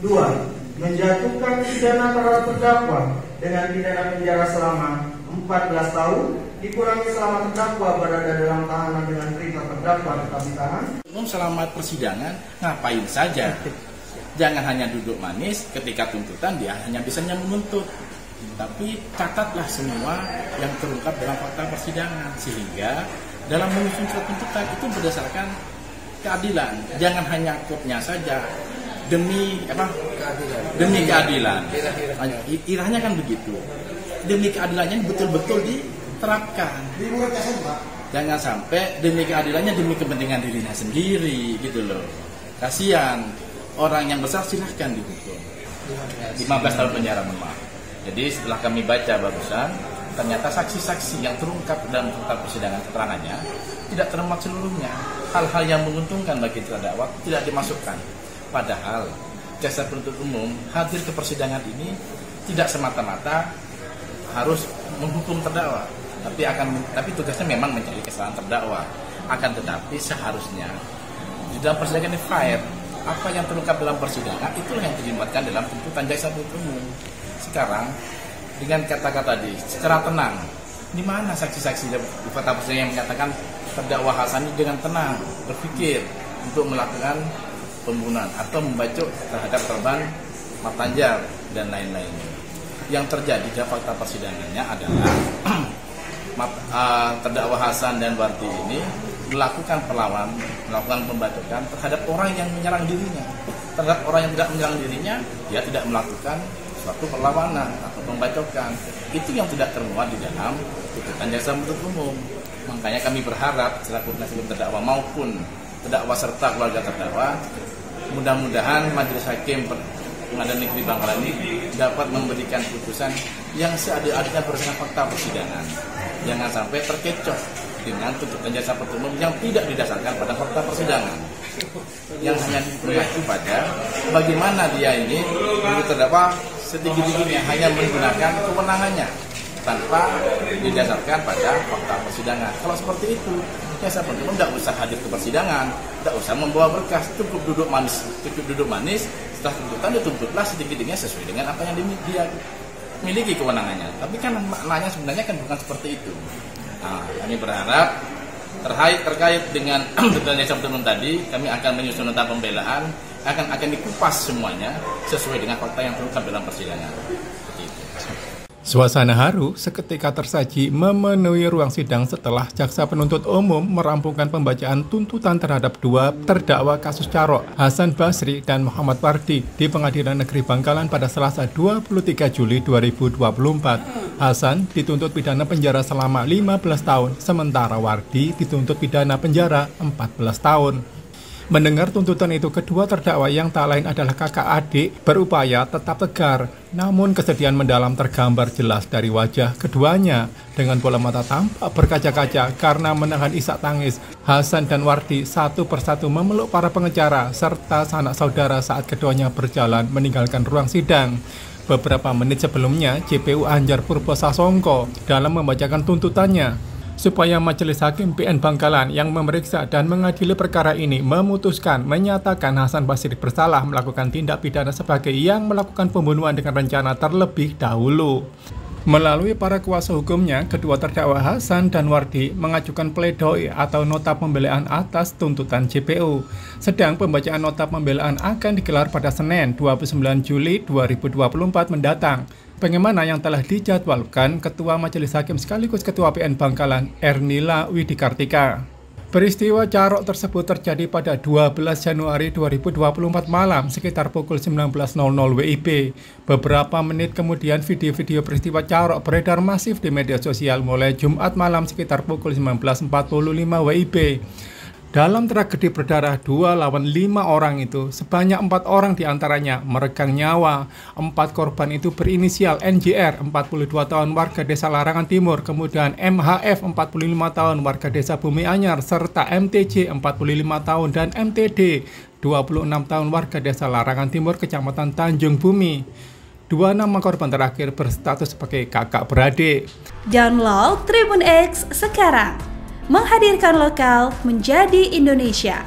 2. Menjatuhkan pidana terhadap terdakwa dengan pidana penjara selama 14 tahun dikurangi selama terdakwa berada dalam tahanan dengan perintah terdakwa tetap ditahan. Selama persidangan ngapain saja? Jangan hanya duduk manis ketika tuntutan dia hanya bisanya menuntut. Tapi catatlah semua yang terungkap dalam fakta persidangan sehingga dalam menyusun surat tuntutan itu berdasarkan keadilan. Jangan hanya kopnya saja demi keadilan. Irahnya kan begitu. Demi keadilannya betul-betul diterapkan. Jangan sampai demi keadilannya demi kepentingan dirinya sendiri gitu loh. Kasihan orang yang besar silahkan dihukum 15 tahun penjara, maaf. Jadi setelah kami baca barusan, ternyata saksi-saksi yang terungkap dalam fakta persidangan keterangannya tidak termuat seluruhnya. Hal-hal yang menguntungkan bagi terdakwa tidak dimasukkan. Padahal jaksa penuntut umum hadir ke persidangan ini tidak semata-mata harus menghukum terdakwa, tapi tugasnya memang mencari kesalahan terdakwa. Akan tetapi seharusnya di dalam persidangan ini fair. Apa yang terungkap dalam persidangan itulah yang dilibatkan dalam tuntutan jaksa penuntut umum. Sekarang dengan kata-kata tadi secara tenang, di mana saksi-saksi di fakta persidangan yang menyatakan terdakwa Hasan dengan tenang berpikir untuk melakukan pembunuhan atau membacok terhadap korban Martanjal dan lain-lainnya. Yang terjadi dalam fakta persidangannya adalah terdakwa Hasan dan Wardi ini melakukan perlawanan, melakukan pembacokan terhadap orang yang menyerang dirinya. Terhadap orang yang tidak menyerang dirinya, dia tidak melakukan suatu perlawanan atau pembacokan. Itu yang tidak termuat di dalam tuntutan jaksa penuntut umum. Makanya kami berharap selaku penasihat hukum terdakwa maupun terdakwa serta keluarga terdakwa, mudah-mudahan Majelis Hakim Pengadilan Negeri Bangkalan ini dapat memberikan putusan yang seadil-adilnya berdasarkan fakta persidangan. Jangan sampai terkecoh dengan tuntutan jaksa penuntut umum yang tidak didasarkan pada fakta persidangan, yang hanya mengacu pada bagaimana dia ini menurut terdakwa setinggi-tingginya hanya menggunakan kewenangannya tanpa didasarkan pada fakta persidangan. Kalau seperti itu, jaksa penuntut umum tidak usah hadir ke persidangan, tidak usah membawa berkas, cukup duduk manis. Setelah tuntutan dituntutlah setinggi-tingginya sesuai dengan apa yang dia miliki kewenangannya. Tapi kan maknanya sebenarnya kan bukan seperti itu. Nah, kami berharap terkait dengan tuntutan jaksa penuntut umum tadi, kami akan menyusun nota pembelaan, akan dikupas semuanya sesuai dengan fakta yang terungkap dalam persidangan. Suasana haru seketika tersaji memenuhi ruang sidang setelah jaksa penuntut umum merampungkan pembacaan tuntutan terhadap dua terdakwa kasus Carok, Hasan Basri dan Muhammad Wardi di Pengadilan Negeri Bangkalan pada Selasa 23 Juli 2024. Hasan dituntut pidana penjara selama 15 tahun, sementara Wardi dituntut pidana penjara 14 tahun. Mendengar tuntutan itu, kedua terdakwa yang tak lain adalah kakak adik berupaya tetap tegar. Namun kesedihan mendalam tergambar jelas dari wajah keduanya. Dengan bola mata tampak berkaca-kaca karena menahan isak tangis, Hasan dan Wardi satu persatu memeluk para pengacara serta sanak saudara saat keduanya berjalan meninggalkan ruang sidang. Beberapa menit sebelumnya, JPU Anjar Purwosasongko dalam membacakan tuntutannya supaya Majelis Hakim PN Bangkalan yang memeriksa dan mengadili perkara ini menyatakan Hasan Basri bersalah melakukan tindak pidana sebagai yang melakukan pembunuhan dengan rencana terlebih dahulu. Melalui para kuasa hukumnya, kedua terdakwa Hasan dan Wardi mengajukan pledoi atau nota pembelaan atas tuntutan JPU. Sedang pembacaan nota pembelaan akan digelar pada Senin 29 Juli 2024 mendatang. Bagaimana yang telah dijadwalkan Ketua Majelis Hakim sekaligus Ketua PN Bangkalan Ernila Widikartika. Peristiwa Carok tersebut terjadi pada 12 Januari 2024 malam sekitar pukul 19.00 WIB. Beberapa menit kemudian video-video peristiwa Carok beredar masif di media sosial mulai Jumat malam sekitar pukul 19.45 WIB. Dalam tragedi berdarah 2 lawan 5 orang itu, sebanyak 4 orang diantaranya meregang nyawa. 4 korban itu berinisial NJR, 42 tahun warga desa Larangan Timur, kemudian MHF, 45 tahun warga desa Bumi Anyar, serta MTJ, 45 tahun, dan MTD, 26 tahun warga desa Larangan Timur, Kecamatan Tanjung Bumi. 2 nama korban terakhir berstatus sebagai kakak beradik. Download Tribun X sekarang. Menghadirkan lokal menjadi Indonesia.